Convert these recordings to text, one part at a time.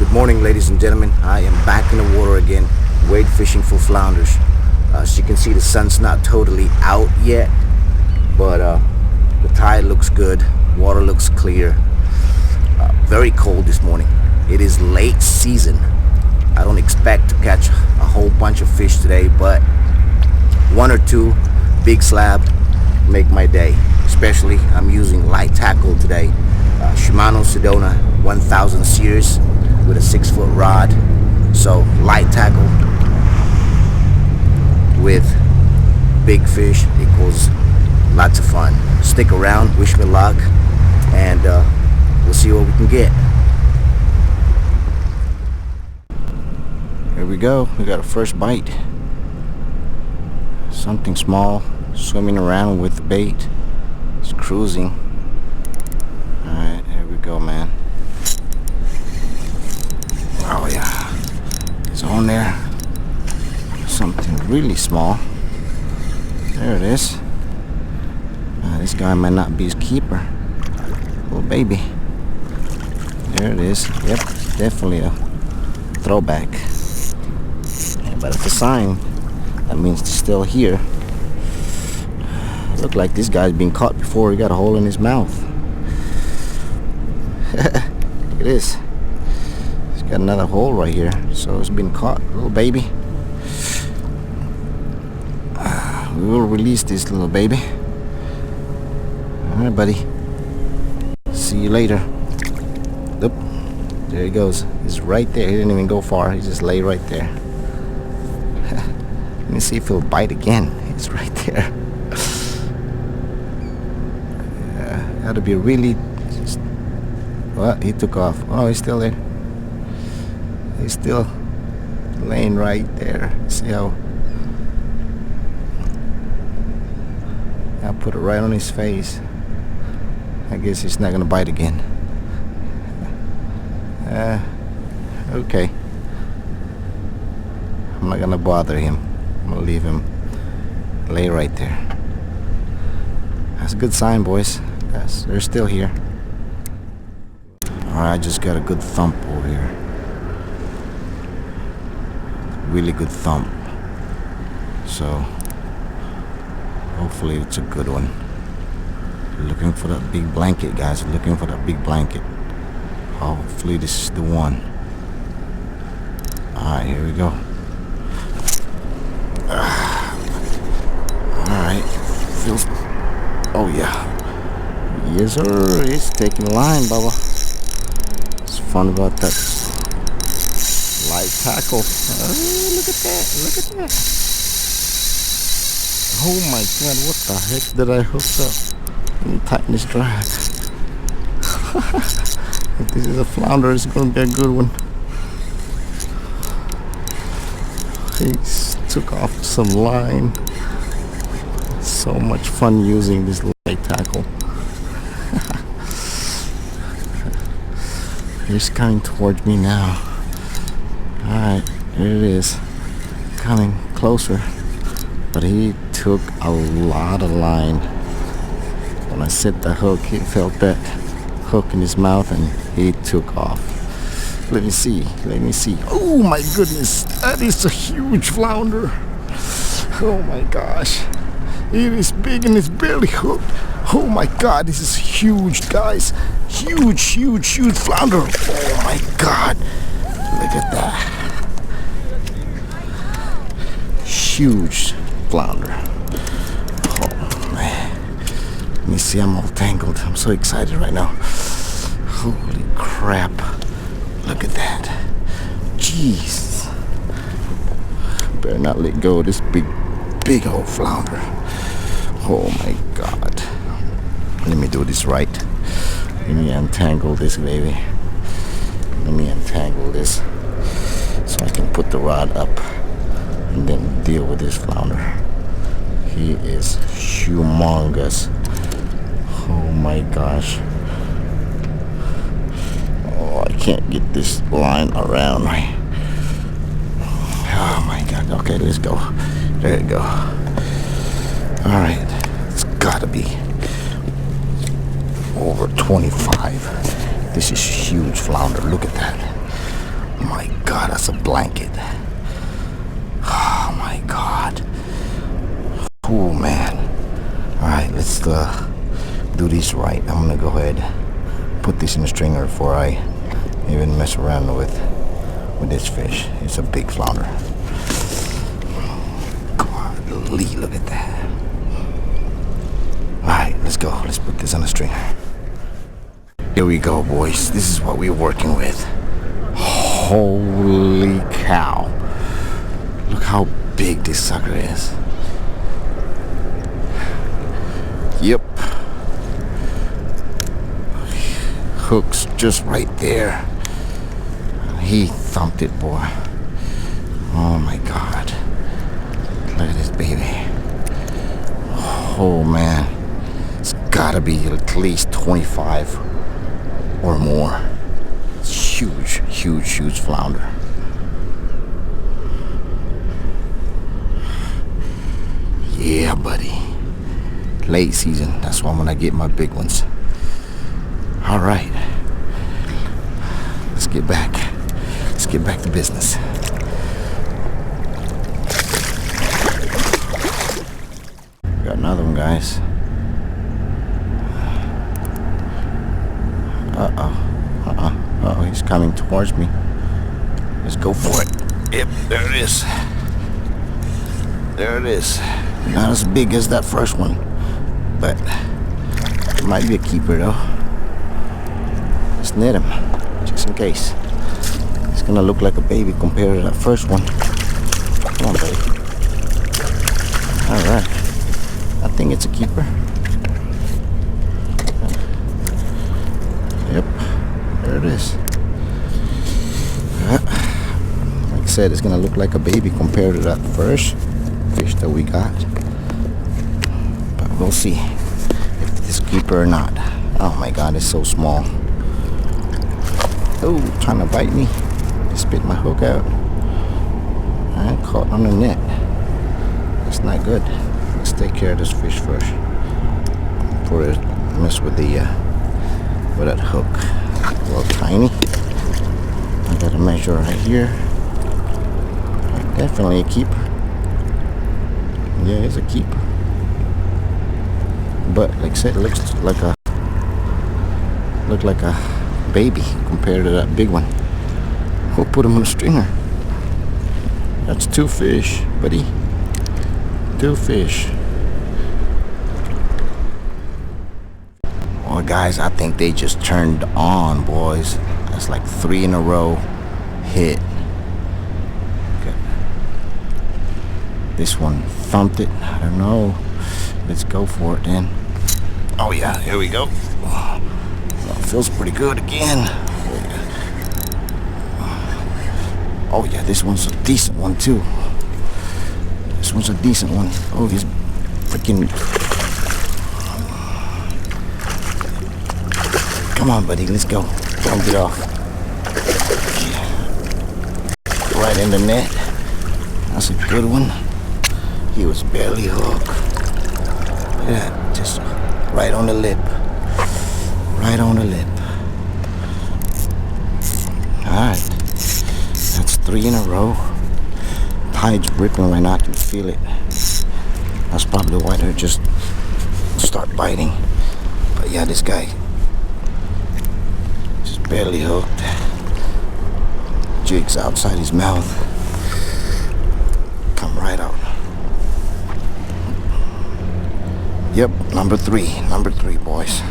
Good morning, ladies and gentlemen. I am back in the water again, wade fishing for flounders. As you can see, the sun's not totally out yet, but the tide looks good, water looks clear. Very cold this morning. It is late season. I don't expect to catch a whole bunch of fish today, but one or two big slab make my day. Especially, I'm using light tackle today. Shimano Sedona 1000 series with a 6-foot rod. So light tackle with big fish equals lots of fun. Stick around, wish me luck, and we'll see what we can get. Here we go. We got a first bite. Something small swimming around with the bait. It's cruising. Alright, here we go, man. Oh yeah, it's on there. Something really small. There it is. This guy might not be his keeper. Little baby. There it is. Yep, definitely a throwback. But it's a sign. That means it's still here. Look like this guy's been caught before. He got a hole in his mouth. Look at this. He's got another hole right here. So it's been caught, little baby. We will release this little baby. Alright, buddy. See you later. Oop. There he goes. He's right there. He didn't even go far. He just lay right there. Let me see if he'll bite again. He's right there. Had to be really. Well, he took off. Oh, he's still there. He's still laying right there. See how I put it right on his face. I guess he's not gonna bite again. Okay. I'm not gonna bother him. I'm gonna leave him lay right there. That's a good sign, boys. Yes, they're still here. Alright, I just got a good thump over here. Really good thump. So hopefully it's a good one. Looking for that big blanket, guys. Looking for that big blanket. Hopefully this is the one. Alright, here we go. Alright. Feels. Oh yeah. Yes sir. It's taking the line, Bubba. It's fun about that light tackle. Oh, look at that. Look at that. Oh my god, what the heck did I hook up? Let me tighten this drag. If this is a flounder, it's gonna be a good one. He took off some line. So much fun using this light tackle. He's coming towards me now. Alright, here it is. Coming closer. But he took a lot of line. When I set the hook, he felt that hook in his mouth and he took off. Let me see. Let me see. Oh my goodness. That is a huge flounder. Oh my gosh. It is big and it's barely hooked. Oh my god, this is huge, guys. Huge, huge, huge flounder. Oh my god. Look at that. Huge flounder. Oh man. Let me see, I'm all tangled. I'm so excited right now. Holy crap. Look at that. Jeez. Better not let go of this big old flounder. Oh my god. Let me do this right. Let me untangle this baby. Let me untangle this so I can put the rod up and then deal with this flounder. He is humongous. Oh my gosh. Oh, I can't get this line around right. Oh my god. Okay, let's go. There you go. Alright. It's gotta be over 25. This is huge flounder. Look at that. My God, that's a blanket. Oh my God. Oh man. All right, let's do this right. I'm gonna go ahead, put this in the stringer before I even mess around with this fish. It's a big flounder. Golly, look at that. All right, let's go. Let's put this on the stringer. Here we go, boys. This is what we're working with. Holy cow. Look how big this sucker is. Yep. Hook's just right there. He thumped it, boy. Oh my God. Look at this baby. Oh man. It's gotta be at least 25 or more. It's huge, huge, huge flounder. Yeah, buddy. Late season. That's why I'm gonna get my big ones. All right. Let's get back. Let's get back to business. Got another one, guys. Uh-oh, he's coming towards me. Let's go for it. Yep, there it is. There it is. Not as big as that first one, but it might be a keeper though. Let's net him, just in case. It's gonna look like a baby compared to that first one. Come on, buddy. Alright. I think it's a keeper. Yep, there it is. Like I said, it's gonna look like a baby compared to that first fish that we got. But we'll see if it's a keeper or not. Oh my God, it's so small. Oh, trying to bite me. Spit my hook out. I caught on the net. That's not good. Let's take care of this fish first before I mess with the with that hook. A little tiny. I gotta measure right here. Definitely a keeper. Yeah, it's a keeper. But like I said, it looks like a baby compared to that big one. We'll put him on a stringer. That's 2 fish, buddy. 2 fish. Well, guys, I think they just turned on, boys. That's like 3 in a row hit. Okay. This one thumped it. I don't know. Let's go for it then. Oh yeah, here we go. Oh, feels pretty good again. Oh yeah, this one's a decent one too. This one's a decent one. Oh, he's freaking... Come on, buddy, let's go. Don't get off. Right in the net. That's a good one. He was barely hooked. Look at that, just right on the lip. Right on the lip. Alright. That's 3 in a row. Tide's ripping right now, I can feel it. That's probably why they just start biting. But yeah, this guy just barely hooked. Jig's outside his mouth. Come right out. Yep, number 3, boys.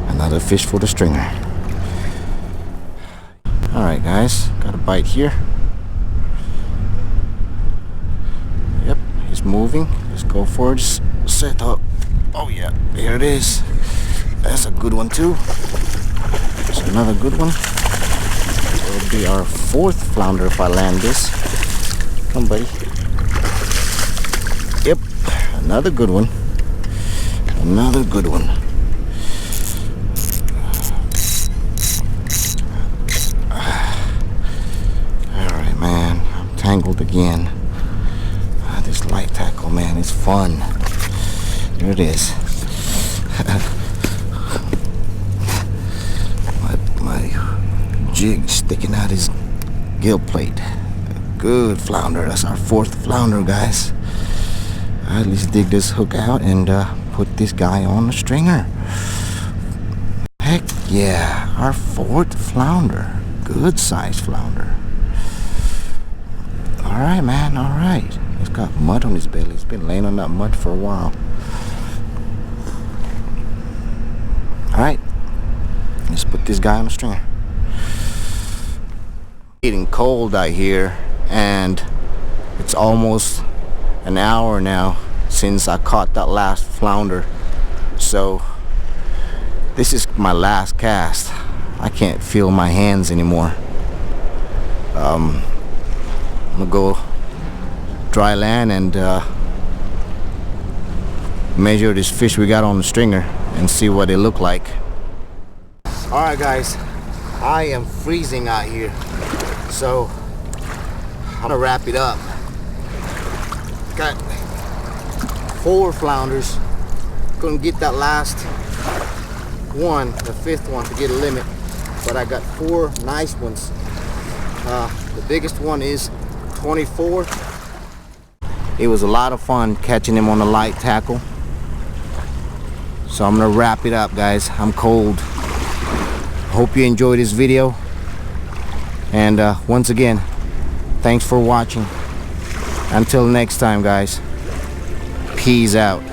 Another fish for the stringer. Alright guys, got a bite here. Yep, he's moving. Let's go for it. Set up. Oh yeah, there it is. That's a good one too. That's another good one. It'll be our 4th flounder if I land this. Come buddy. Yep, another good one. Another good one. Tangled again. This light tackle, man, is fun. There it is. my jig sticking out his gill plate. Good flounder. That's our 4th flounder, guys. Alright, let's dig this hook out and put this guy on the stringer. Heck yeah, our 4th flounder. Good size flounder. Alright, man, alright. He's got mud on his belly. He's been laying on that mud for a while. Alright, let's put this guy on the stringer. Getting cold out here, and it's almost an hour now since I caught that last flounder. So this is my last cast. I can't feel my hands anymore. I'm gonna go dry land and measure this fish we got on the stringer and see what they look like. Alright guys, I am freezing out here, so I'm gonna wrap it up. Got 4 flounders. Couldn't get that last one, the 5th one, to get a limit, but I got 4 nice ones. The biggest one is 24. It was a lot of fun catching him on a light tackle. So I'm gonna wrap it up, guys. I'm cold. Hope you enjoyed this video, and once again, thanks for watching. Until next time, guys, peace out.